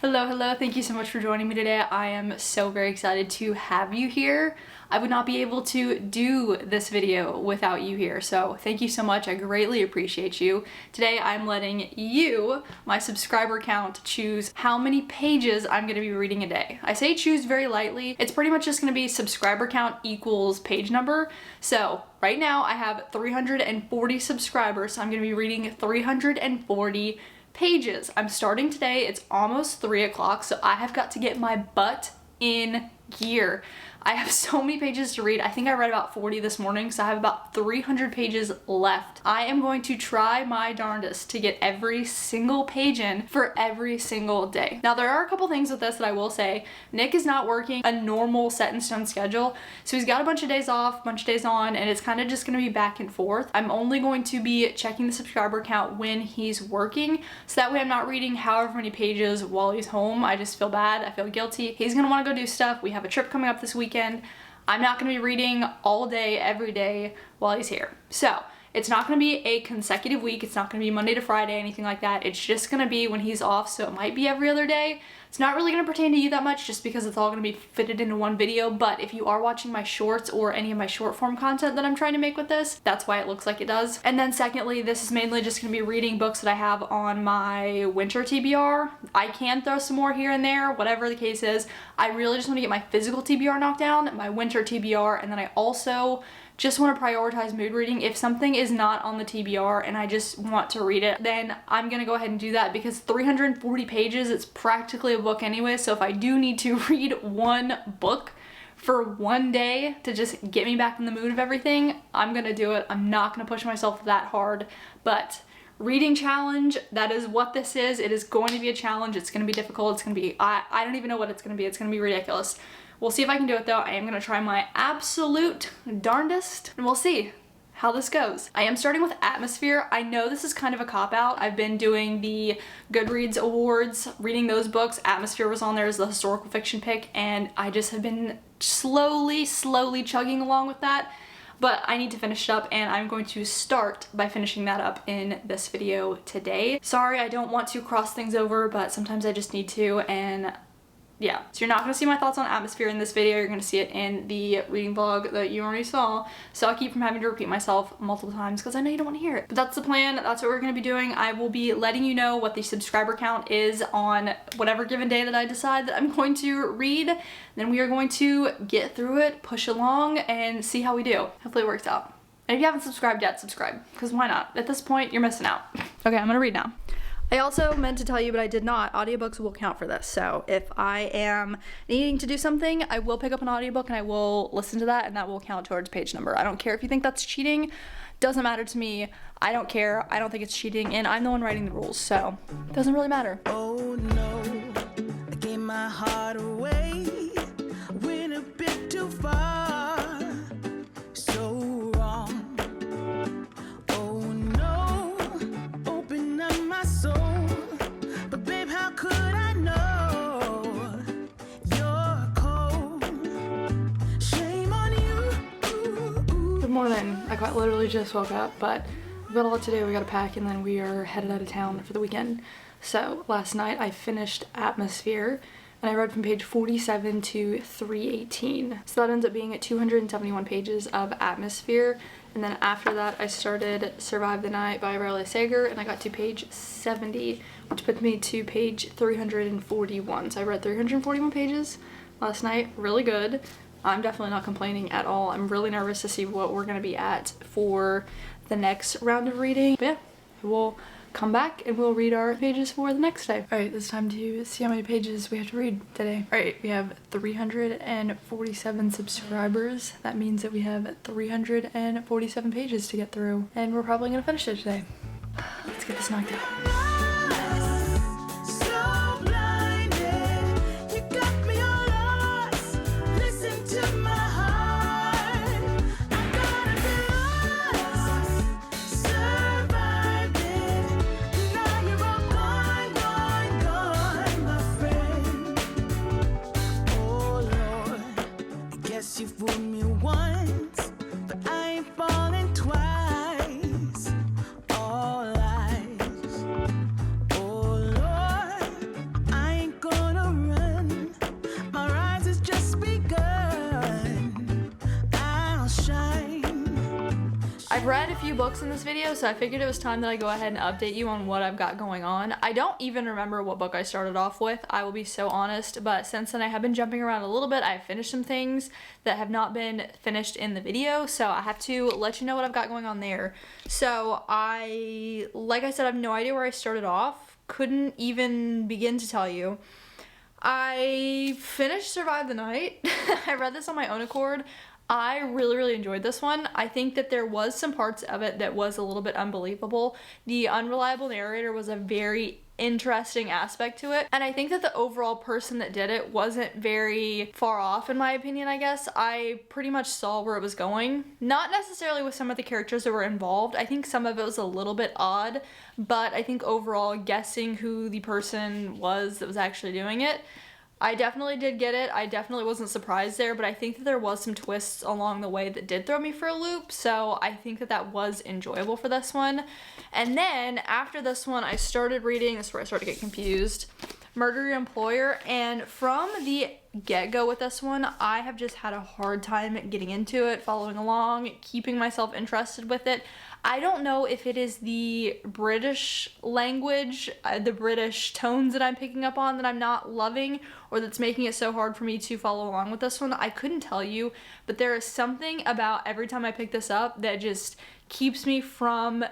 Hello, thank you so much for joining me today. I am so very excited to have you here. I would not be able to do this video without you here, so thank you so much. I greatly appreciate you. Today I'm letting you, my subscriber count, choose how many pages I'm going to be reading a day. I say choose very lightly. It's pretty much just going to be subscriber count equals page number. So right now I have 340 subscribers, so I'm going to be reading 340 pages. I'm starting today. It's almost 3 o'clock, so I have got to get my butt in gear. I have so many pages to read. I think I read about 40 this morning, so I have about 300 pages left. I am going to try my darndest to get every single page in for every single day. Now, there are a couple things with this that I will say. Nick is not working a normal set in stone schedule, so he's got a bunch of days off, a bunch of days on, and it's kind of just going to be back and forth. I'm only going to be checking the subscriber count when he's working, so that way I'm not reading however many pages while he's home. I just feel bad. I feel guilty. He's going to want to go do stuff. We have a trip coming up this weekend. I'm not going to be reading all day, every day while he's here. So it's not going to be a consecutive week. It's not going to be Monday to Friday, anything like that. It's just going to be when he's off, so it might be every other day. It's not really going to pertain to you that much just because it's all going to be fitted into one video, but if you are watching my shorts or any of my short form content that I'm trying to make with this, that's why it looks like it does. And then secondly, this is mainly just going to be reading books that I have on my winter TBR. I can throw some more here and there, whatever the case is. I really just want to get my physical TBR knocked down, my winter TBR, and then I also just want to prioritize mood reading. If something is not on the TBR and I just want to read it, then I'm gonna go ahead and do that because 340 pages, it's practically a book anyway. So if I do need to read one book for one day to just get me back in the mood of everything, I'm gonna do it. I'm not gonna push myself that hard, but reading challenge, that is what this is. It is going to be a challenge. It's gonna be difficult. It's gonna be, I don't even know what it's gonna be. It's gonna be ridiculous. We'll see if I can do it though. I am gonna try my absolute darndest and we'll see how this goes. I am starting with Atmosphere. I know this is kind of a cop-out. I've been doing the Goodreads Awards, reading those books. Atmosphere was on there as the historical fiction pick, and I just have been slowly chugging along with that. But I need to finish it up, and I'm going to start by finishing that up in this video today. Sorry, I don't want to cross things over, but sometimes I just need to, and yeah, so you're not going to see my thoughts on Atmosphere in this video. You're going to see it in the reading vlog that you already saw. So I'll keep from having to repeat myself multiple times because I know you don't want to hear it. But that's the plan. That's what we're going to be doing. I will be letting you know what the subscriber count is on whatever given day that I decide that I'm going to read. Then we are going to get through it, push along, and see how we do. Hopefully it works out. And if you haven't subscribed yet, subscribe. Because why not? At this point, you're missing out. Okay, I'm going to read now. I also meant to tell you, but I did not. Audiobooks will count for this. So if I am needing to do something, I will pick up an audiobook and I will listen to that, and that will count towards page number. I don't care if you think that's cheating. Doesn't matter to me. I don't care. I don't think it's cheating, and I'm the one writing the rules, so it doesn't really matter. Oh no, I gave my heart away. Went a bit too far. So wrong. Oh no, open up my soul. But babe, how could I know you're cold? Shame on you. Good morning. I quite literally just woke up, but we've got a lot to do. We gotta pack, and then we are headed out of town for the weekend. So last night I finished Atmosphere, and I read from page 47 to 318. So that ends up being at 271 pages of Atmosphere. And then after that, I started Survive the Night by Riley Sager, and I got to page 70, which put me to page 341. So I read 341 pages last night. Really good. I'm definitely not complaining at all. I'm really nervous to see what we're going to be at for the next round of reading. But yeah, we'll come back and we'll read our pages for the next day. All right, it's time to see how many pages we have to read today. All right, we have 347 subscribers. That means that we have 347 pages to get through, and we're probably gonna finish it today. Let's get this knocked out. You fooled me once, but I ain't falling twice. All lies. I've read a few books in this video, so I figured it was time that I go ahead and update you on what I've got going on. I don't even remember what book I started off with, I will be so honest, but since then I have been jumping around a little bit. I've finished some things that have not been finished in the video, so I have to let you know what I've got going on there. So like I said, I have no idea where I started off. Couldn't even begin to tell you. I finished Survive the Night. I read this on my own accord. I really enjoyed this one. I think that there was some parts of it that was a little bit unbelievable. The unreliable narrator was a very interesting aspect to it, and I think that the overall person that did it wasn't very far off, in my opinion. I guess I pretty much saw where it was going, not necessarily with some of the characters that were involved. I think some of it was a little bit odd, but I think overall guessing who the person was that was actually doing it, I definitely did get it. I definitely wasn't surprised there, but I think that there was some twists along the way that did throw me for a loop, so I think that that was enjoyable for this one. And then after this one, I started reading, this is where I started to get confused, Murder Your Employer, and from the get-go with this one, I have just had a hard time getting into it, following along, keeping myself interested with it. I don't know if it is the British language, the British tones that I'm picking up on that I'm not loving, or that's making it so hard for me to follow along with this one. I couldn't tell you, but there is something about every time I pick this up that just keeps me from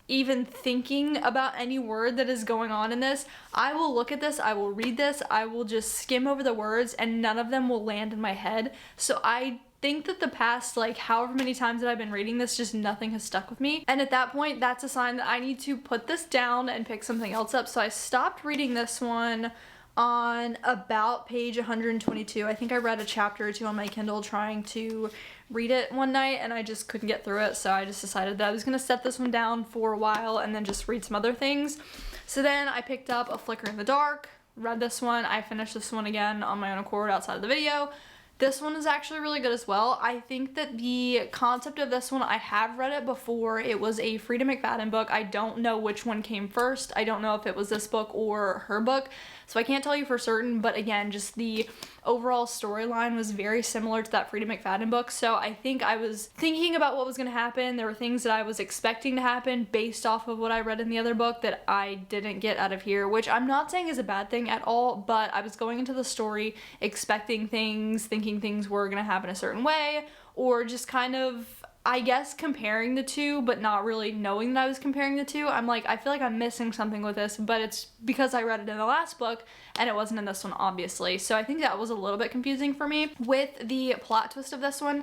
even thinking about any word that is going on in this. I will look at this, I will read this, I will just skim over the words, and none of them will land in my head. So I think that the past, like, however many times that I've been reading this, just nothing has stuck with me. And at that point, that's a sign that I need to put this down and pick something else up. So I stopped reading this one on about page 122. I think I read a chapter or two on my Kindle trying to read it one night, and I just couldn't get through it, so I just decided that I was gonna set this one down for a while and then just read some other things. So then I picked up A Flicker in the Dark, read this one. I finished this one again on my own accord outside of the video. This one is actually really good as well. I think that the concept of this one, I have read it before. It was a Frida McFadden book. I don't know which one came first. I don't know if it was this book or her book, so I can't tell you for certain, but again, just the overall storyline was very similar to that Frida McFadden book, so I think I was thinking about what was going to happen. There were things that I was expecting to happen based off of what I read in the other book that I didn't get out of here, which I'm not saying is a bad thing at all, but I was going into the story expecting things, thinking things were going to happen a certain way, or just kind of, I guess, comparing the two, but not really knowing that I was comparing the two. I'm like, I feel like I'm missing something with this, but it's because I read it in the last book and it wasn't in this one, obviously. So I think that was a little bit confusing for me. With the plot twist of this one,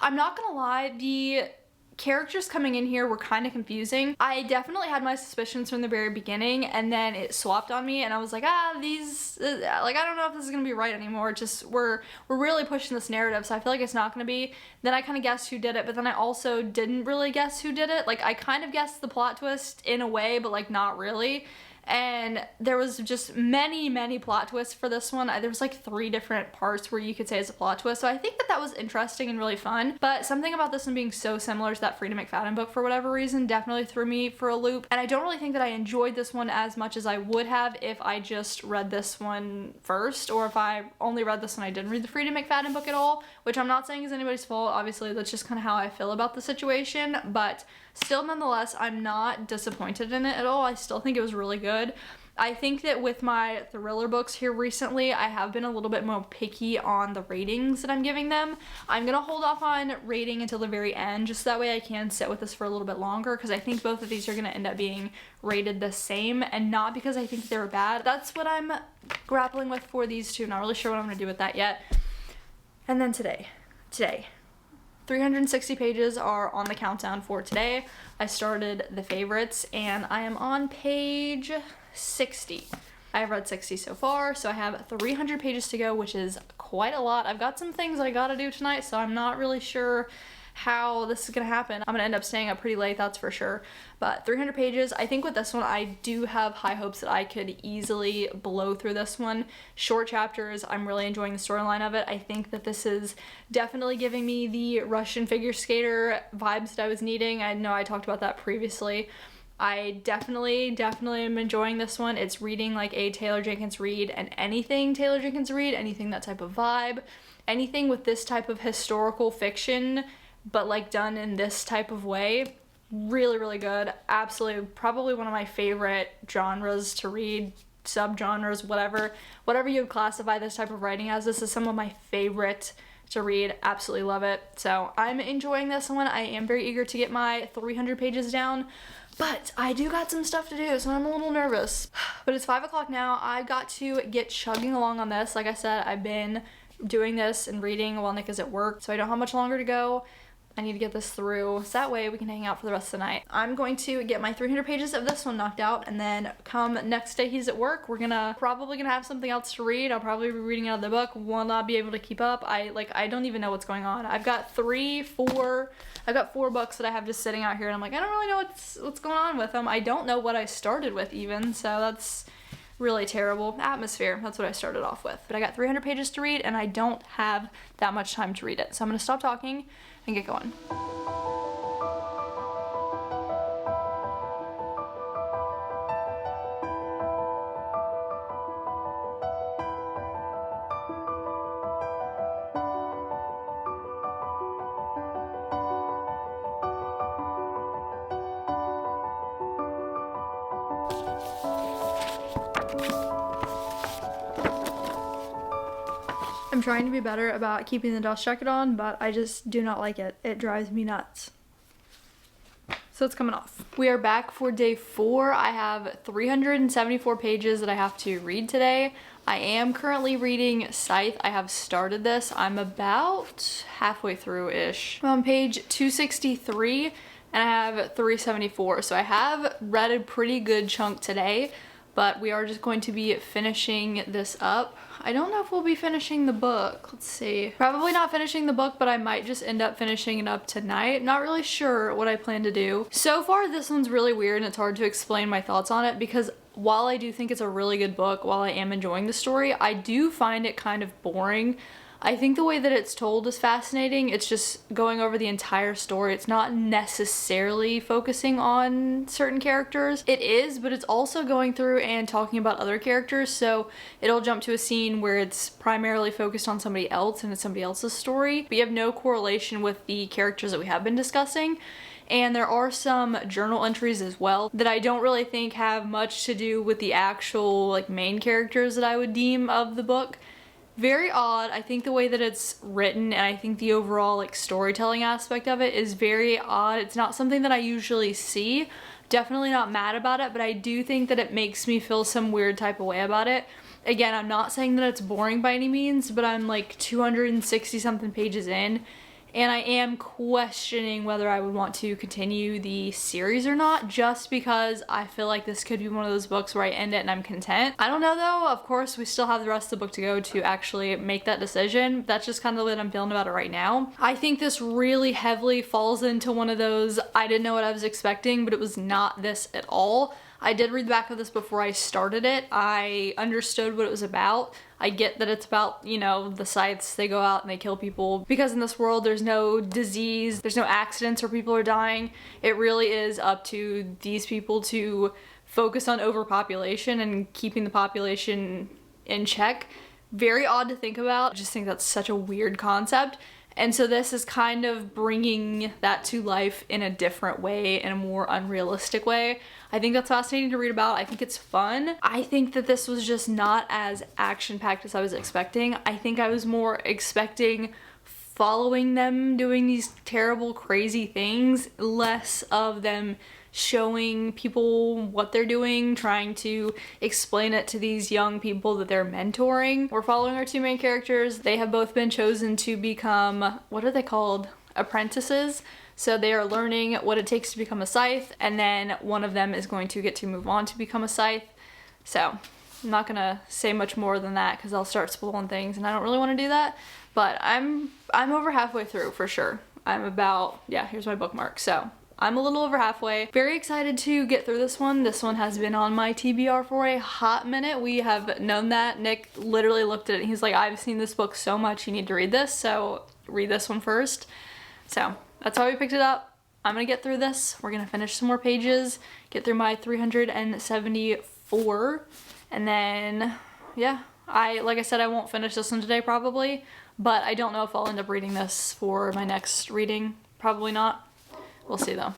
I'm not gonna lie, the characters coming in here were kind of confusing. I definitely had my suspicions from the very beginning, and then it swapped on me and I was like, these, like, I don't know if this is gonna be right anymore. Just we're really pushing this narrative, so I feel like it's not gonna be. Then I kind of guessed who did it, but then I also didn't really guess who did it. Like, I kind of guessed the plot twist in a way, but like not really. And there was just many plot twists for this one. There was like 3 different parts where you could say it's a plot twist, so I think that that was interesting and really fun. But something about this one being so similar to that Frida McFadden book for whatever reason definitely threw me for a loop, and I don't really think that I enjoyed this one as much as I would have if I just read this one first, or if I only read this one, I didn't read the Frida McFadden book at all, which I'm not saying is anybody's fault. Obviously, that's just kind of how I feel about the situation, but still, nonetheless, I'm not disappointed in it at all. I still think it was really good. I think that with my thriller books here recently, I have been a little bit more picky on the ratings that I'm giving them. I'm gonna hold off on rating until the very end, just so that way I can sit with this for a little bit longer, because I think both of these are gonna end up being rated the same, and not because I think they were bad. That's what I'm grappling with for these two. Not really sure what I'm gonna do with that yet. And then today, 360 pages are on the countdown for today. I started the favorites and I am on page 60. I have read 60 so far, so I have 300 pages to go, which is quite a lot. I've got some things I gotta do tonight, so I'm not really sure how this is gonna happen. I'm gonna end up staying up pretty late, that's for sure. But 300 pages, I think with this one, I do have high hopes that I could easily blow through this one. Short chapters, I'm really enjoying the storyline of it. I think that this is definitely giving me the Russian figure skater vibes that I was needing. I know I talked about that previously. I definitely am enjoying this one. It's reading like a Taylor Jenkins Reid, and anything Taylor Jenkins Reid, anything that type of vibe, anything with this type of historical fiction but like done in this type of way. Really, really good. Absolutely, probably one of my favorite genres to read, subgenres, whatever you would classify this type of writing as. This is some of my favorite to read. Absolutely love it. So I'm enjoying this one. I am very eager to get my 300 pages down, but I do got some stuff to do, so I'm a little nervous. But it's 5 o'clock now. I got to get chugging along on this. Like I said, I've been doing this and reading while Nick is at work, so I don't have much longer to go. I need to get this through so that way we can hang out for the rest of the night. I'm going to get my 300 pages of this one knocked out, and then come next day he's at work, we're probably gonna have something else to read. I'll probably be reading out of the book, will not be able to keep up. I don't even know what's going on. I've got 4 books that I have just sitting out here, and I'm like, I don't really know what's going on with them. I don't know what I started with even, so that's really terrible. Atmosphere, that's what I started off with. But I got 300 pages to read, and I don't have that much time to read it. So I'm gonna stop talking and get going. I'm trying to be better about keeping the dust jacket on, but I just do not like it. It drives me nuts. So it's coming off. We are back for day 4. I have 374 pages that I have to read today. I am currently reading Scythe. I have started this. I'm about halfway through-ish. I'm on page 263 and I have 374. So I have read a pretty good chunk today, but we are just going to be finishing this up. I don't know if we'll be finishing the book. Let's see. Probably not finishing the book, but I might just end up finishing it up tonight. Not really sure what I plan to do. So far, this one's really weird and it's hard to explain my thoughts on it because while I do think it's a really good book, while I am enjoying the story, I do find it kind of boring. I think the way that it's told is fascinating. It's just going over the entire story. It's not necessarily focusing on certain characters. It is, but it's also going through and talking about other characters. So it'll jump to a scene where it's primarily focused on somebody else and it's somebody else's story, but you have no correlation with the characters that we have been discussing. And there are some journal entries as well that I don't really think have much to do with the actual like main characters that I would deem of the book. Very odd. I think the way that it's written and I think the overall like storytelling aspect of it is very odd. It's not something that I usually see. Definitely not mad about it, but I do think that it makes me feel some weird type of way about it. Again, I'm not saying that it's boring by any means, but I'm like 260 something pages in and I am questioning whether I would want to continue the series or not, just because I feel like this could be one of those books where I end it and I'm content. I don't know though. Of course, we still have the rest of the book to go to actually make that decision. That's just kind of the way that I'm feeling about it right now. I think this really heavily falls into one of those, I didn't know what I was expecting, but it was not this at all. I did read the back of this before I started it. I understood what it was about. I get that it's about, you know, the scythes, they go out and they kill people because in this world there's no disease, there's no accidents where people are dying. It really is up to these people to focus on overpopulation and keeping the population in check. Very odd to think about. I just think that's such a weird concept. And so this is kind of bringing that to life in a different way, in a more unrealistic way. I think that's fascinating to read about. I think it's fun. I think that this was just not as action-packed as I was expecting. I think I was more expecting following them doing these terrible, crazy things, less of them showing people what they're doing, trying to explain it to these young people that they're mentoring. We're following our 2 main characters. They have both been chosen to become, what are they called? Apprentices. So they are learning what it takes to become a scythe, and then one of them is going to get to move on to become a scythe. So I'm not gonna say much more than that because I'll start spoiling things and I don't really want to do that. But I'm over halfway through for sure. I'm about, yeah, here's my bookmark. So I'm a little over halfway. Very excited to get through this one. This one has been on my TBR for a hot minute. We have known that. Nick literally looked at it and he's like, I've seen this book so much, you need to read this, so read this one first. So that's why we picked it up. I'm gonna get through this. We're gonna finish some more pages, get through my 374, and then, yeah. Like I said, I won't finish this one today probably, but I don't know if I'll end up reading this for my next reading. Probably not. We'll see though.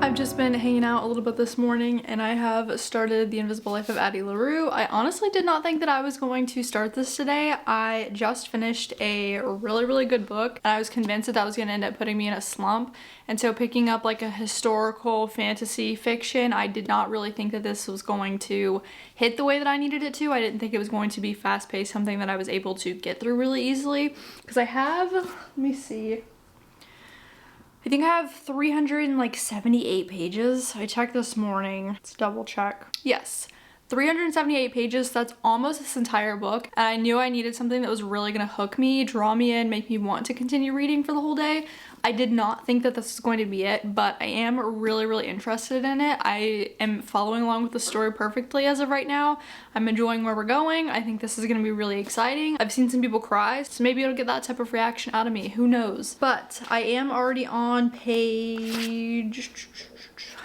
I've just been hanging out a little bit this morning and I have started The Invisible Life of Addie LaRue. I honestly did not think that I was going to start this today. I just finished a really good book and I was convinced that that was going to end up putting me in a slump. And so picking up like a historical fantasy fiction, I did not really think that this was going to hit the way that I needed it to. I didn't think it was going to be fast-paced, something that I was able to get through really easily. Because I have, let me see, I think I have 378 pages. I checked this morning. Let's double check. Yes, 378 pages. That's almost this entire book. And I knew I needed something that was really gonna hook me, draw me in, make me want to continue reading for the whole day. I did not think that this was going to be it, but I am really interested in it. I am following along with the story perfectly as of right now. I'm enjoying where we're going. I think this is gonna be really exciting. I've seen some people cry, so maybe it'll get that type of reaction out of me. Who knows? But I am already on page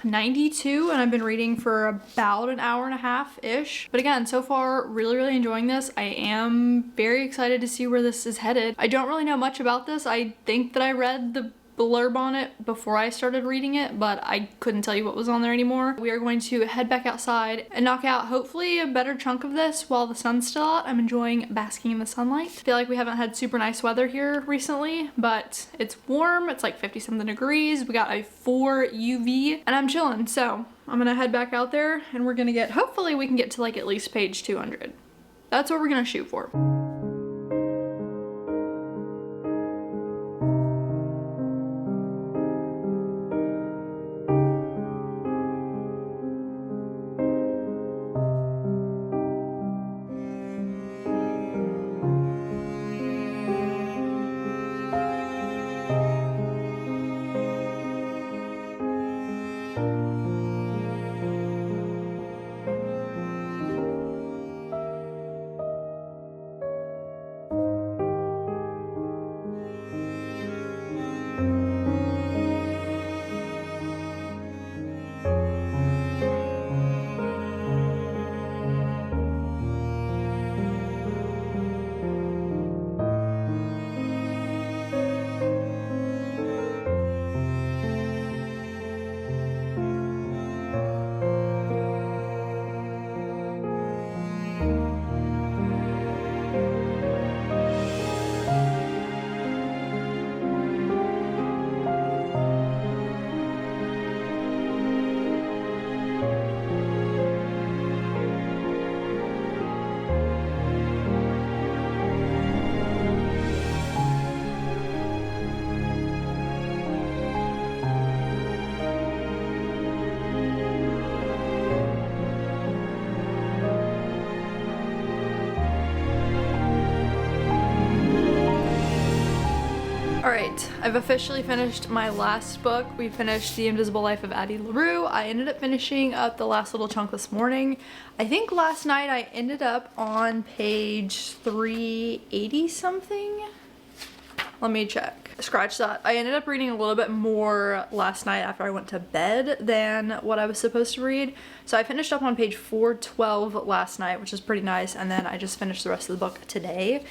92 and I've been reading for about an hour and a half-ish. But again, so far, really enjoying this. I am very excited to see where this is headed. I don't really know much about this. I think that I read the blurb on it before I started reading it, but I couldn't tell you what was on there anymore. We are going to head back outside and knock out hopefully a better chunk of this while the sun's still out. I'm enjoying basking in the sunlight. I feel like we haven't had super nice weather here recently, but it's warm. It's like 50 something degrees. We got a 4 UV and I'm chilling. So I'm gonna head back out there and we're gonna get, hopefully we can get to like at least page 200. That's what we're gonna shoot for. Alright, I've officially finished my last book. We finished The Invisible Life of Addie LaRue. I ended up finishing up the last little chunk this morning. I think last night I ended up on page 380 something. Let me check. Scratch that. I ended up reading a little bit more last night after I went to bed than what I was supposed to read. So I finished up on page 412 last night, which is pretty nice, and then I just finished the rest of the book today.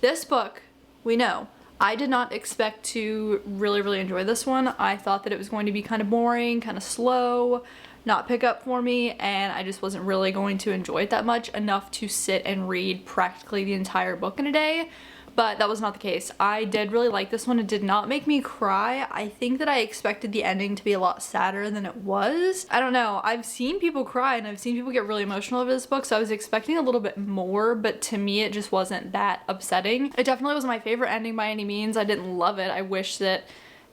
This book, we know, I did not expect to really enjoy this one. I thought that it was going to be kind of boring, kind of slow, not pick up for me, and I just wasn't really going to enjoy it that much, enough to sit and read practically the entire book in a day. But that was not the case. I did really like this one. It did not make me cry. I think that I expected the ending to be a lot sadder than it was. I don't know. I've seen people cry and I've seen people get really emotional over this book, so I was expecting a little bit more, but to me it just wasn't that upsetting. It definitely wasn't my favorite ending by any means. I didn't love it. I wish that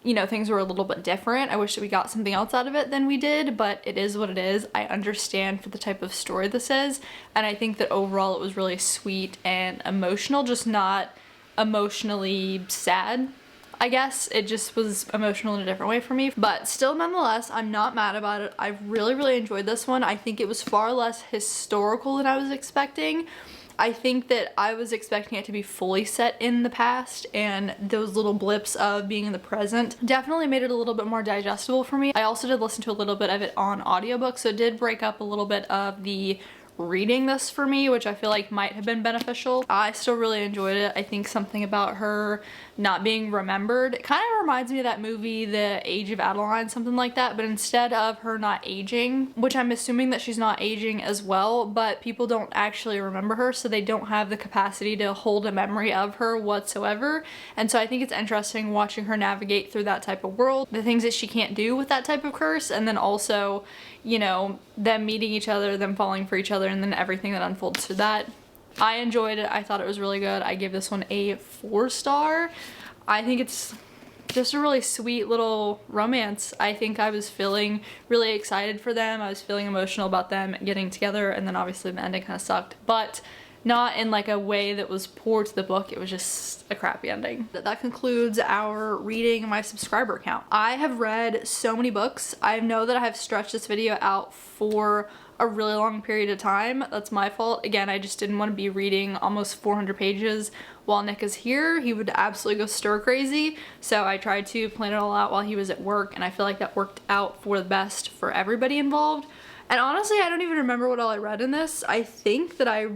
you know, things were a little bit different. I wish that we got something else out of it than we did, but it is what it is. I understand for the type of story this is, and I think that overall it was really sweet and emotional, just not emotionally sad. I guess it just was emotional in a different way for me, but still nonetheless, I'm not mad about it. I really enjoyed this one. I think it was far less historical than I was expecting. I think that I was expecting it to be fully set in the past, and those little blips of being in the present definitely made it a little bit more digestible for me. I also did listen to a little bit of it on audiobook, so it did break up a little bit of the reading this for me, which I feel like might have been beneficial. I still really enjoyed it. I think something about her not being remembered, it kind of reminds me of that movie The Age of Adeline, something like that, but instead of her not aging, which I'm assuming that she's not aging as well, but people don't actually remember her, so they don't have the capacity to hold a memory of her whatsoever. And so I think it's interesting watching her navigate through that type of world, the things that she can't do with that type of curse, and then also, you know, them meeting each other, them falling for each other, and then everything that unfolds through that. I enjoyed it. I thought it was really good. I give this one a 4-star. I think it's just a really sweet little romance. I think I was feeling really excited for them. I was feeling emotional about them getting together, and then obviously the ending kind of sucked, but not in like a way that was poor to the book. It was just a crappy ending. That concludes our reading my subscriber count. I have read so many books. I know that I have stretched this video out for a really long period of time. That's my fault. Again, I just didn't want to be reading almost 400 pages while Nick is here. He would absolutely go stir crazy. So I tried to plan it all out while he was at work, and I feel like that worked out for the best for everybody involved. And honestly, I don't even remember what all I read in this. I think that I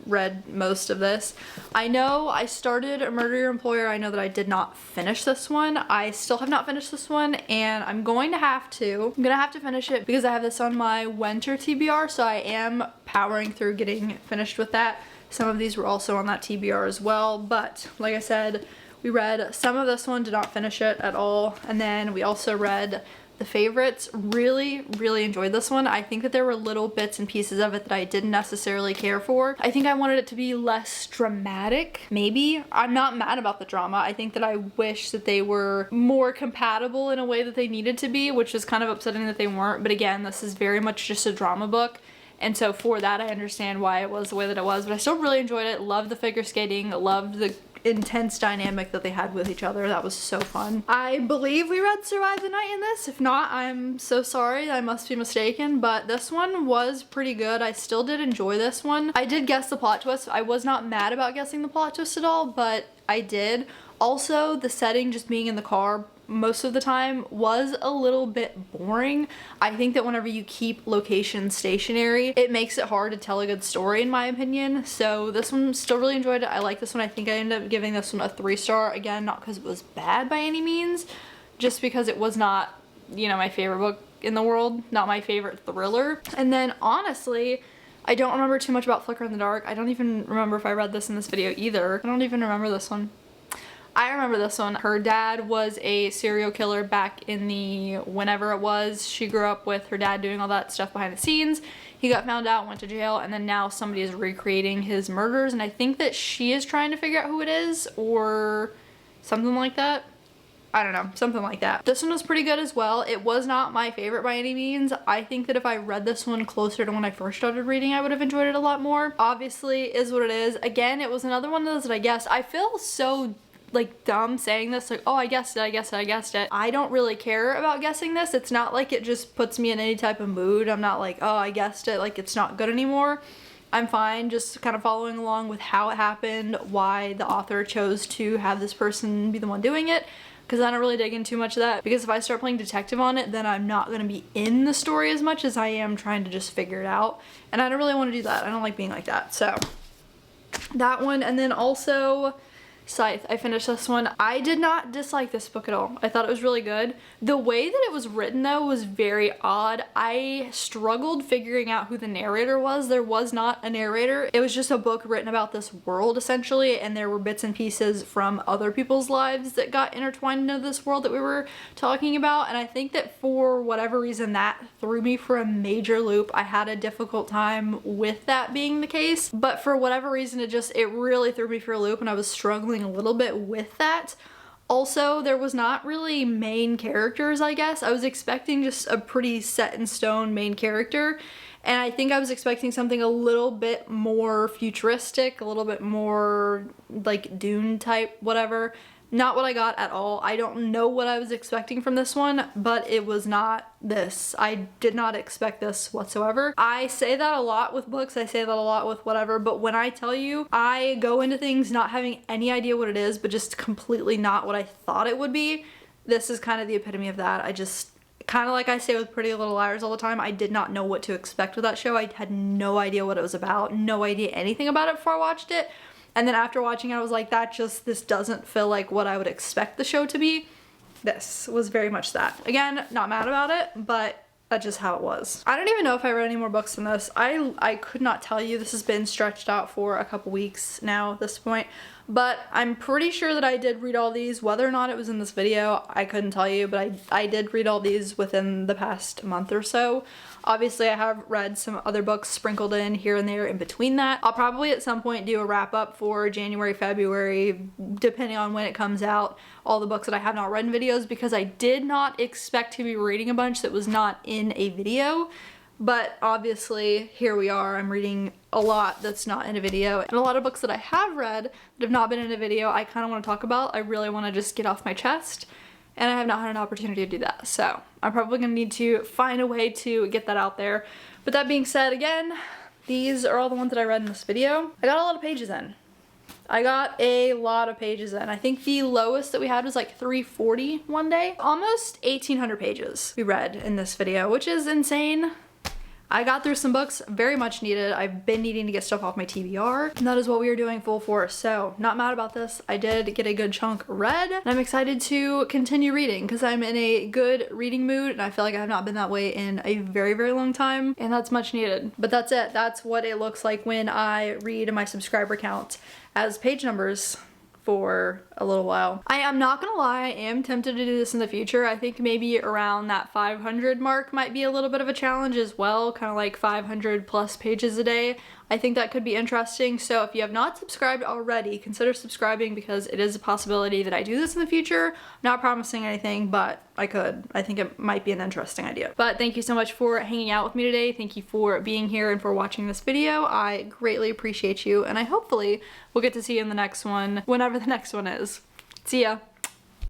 read most of this. I know I started A Murder Your Employer. I know that I did not finish this one. I still have not finished this one, and I'm going to have to. I'm gonna have to finish it because I have this on my winter TBR, so I am powering through getting finished with that. Some of these were also on that TBR as well, but like I said, we read some of this one, did not finish it at all, and then we also read The Favorites. Really enjoyed this one. I think that there were little bits and pieces of it that I didn't necessarily care for. I think I wanted it to be less dramatic, maybe. I'm not mad about the drama. I think that I wish that they were more compatible in a way that they needed to be, which is kind of upsetting that they weren't. But again, this is very much just a drama book, and so for that I understand why it was the way that it was. But I still really enjoyed it. Loved the figure skating, loved the intense dynamic that they had with each other. That was so fun. I believe we read Survive the Night in this. If not, I'm so sorry. I must be mistaken, but this one was pretty good. I still did enjoy this one. I did guess the plot twist. I was not mad about guessing the plot twist at all, but I did. Also, the setting, just being in the car most of the time, was a little bit boring. I think that whenever you keep locations stationary, it makes it hard to tell a good story, in my opinion. So this one, still really enjoyed it. I like this one. I think I ended up giving this one a 3-star. Again, not because it was bad by any means, just because it was not, you know, my favorite book in the world, not my favorite thriller. And then honestly, I don't remember too much about Flicker in the Dark. I don't even remember if I read this in this video either. I don't even remember this one. I remember this one. Her dad was a serial killer back in the whenever it was. She grew up with her dad doing all that stuff behind the scenes. He got found out, went to jail, and then now somebody is recreating his murders, and I think that she is trying to figure out who it is or something like that. I don't know, something like that. This one was pretty good as well. It was not my favorite by any means. I think that if I read this one closer to when I first started reading, I would have enjoyed it a lot more. Obviously, is what it is. Again, it was another one of those that I guessed. I feel so like dumb saying this, like, oh, I guessed it. I don't really care about guessing this. It's not like it just puts me in any type of mood. I'm not like, oh, I guessed it, like it's not good anymore. I'm fine just kind of following along with how it happened, why the author chose to have this person be the one doing it, because I don't really dig into too much of that, because if I start playing detective on it, then I'm not going to be in the story as much as I am trying to just figure it out, and I don't really want to do that. I don't like being like that. So that one. And then also Scythe. I finished this one. I did not dislike this book at all. I thought it was really good. The way that it was written though was very odd. I struggled figuring out who the narrator was. There was not a narrator. It was just a book written about this world essentially, and there were bits and pieces from other people's lives that got intertwined into this world that we were talking about, and I think that for whatever reason that threw me for a major loop. I had a difficult time with that being the case, but for whatever reason it really threw me for a loop, and I was struggling a little bit with that. Also, there was not really main characters, I guess. I was expecting just a pretty set in stone main character, and I think I was expecting something a little bit more futuristic, a little bit more like Dune type, whatever. Not what I got at all. I don't know what I was expecting from this one, but it was not this. I did not expect this whatsoever. I say that a lot with books, I say that a lot with whatever, but when I tell you, I go into things not having any idea what it is, but just completely not what I thought it would be. This is kind of the epitome of that. I just, kind of like I say with Pretty Little Liars all the time, I did not know what to expect with that show. I had no idea what it was about, no idea anything about it before I watched it. And then after watching it, I was like, this doesn't feel like what I would expect the show to be. This was very much that. Again, not mad about it, but that's just how it was. I don't even know if I read any more books than this. I could not tell you. This has been stretched out for a couple weeks now at this point. But I'm pretty sure that I did read all these. Whether or not it was in this video, I couldn't tell you, but I did read all these within the past month or so. Obviously, I have read some other books sprinkled in here and there in between that. I'll probably at some point do a wrap up for January, February, depending on when it comes out, all the books that I have not read in videos, because I did not expect to be reading a bunch that was not in a video. But obviously, here we are. I'm reading a lot that's not in a video, and a lot of books that I have read that have not been in a video I kind of want to talk about. I really want to just get off my chest, and I have not had an opportunity to do that. So I'm probably going to need to find a way to get that out there. But that being said, again, these are all the ones that I read in this video. I got a lot of pages in. I got a lot of pages in. I think the lowest that we had was like 340 one day. Almost 1,800 pages we read in this video, which is insane. I got through some books, very much needed. I've been needing to get stuff off my TBR, and that is what we are doing full force. So not mad about this. I did get a good chunk read, and I'm excited to continue reading because I'm in a good reading mood, and I feel like I have not been that way in a very, very long time, and that's much needed. But that's it. That's what it looks like when I read my subscriber count as page numbers for a little while. I am not gonna lie, I am tempted to do this in the future. I think maybe around that 500 mark might be a little bit of a challenge as well, kind of like 500 plus pages a day. I think that could be interesting. So if you have not subscribed already, consider subscribing because it is a possibility that I do this in the future. I'm not promising anything, but I could. I think it might be an interesting idea. But thank you so much for hanging out with me today. Thank you for being here and for watching this video. I greatly appreciate you, and I hopefully will get to see you in the next one, whenever the next one is. See ya.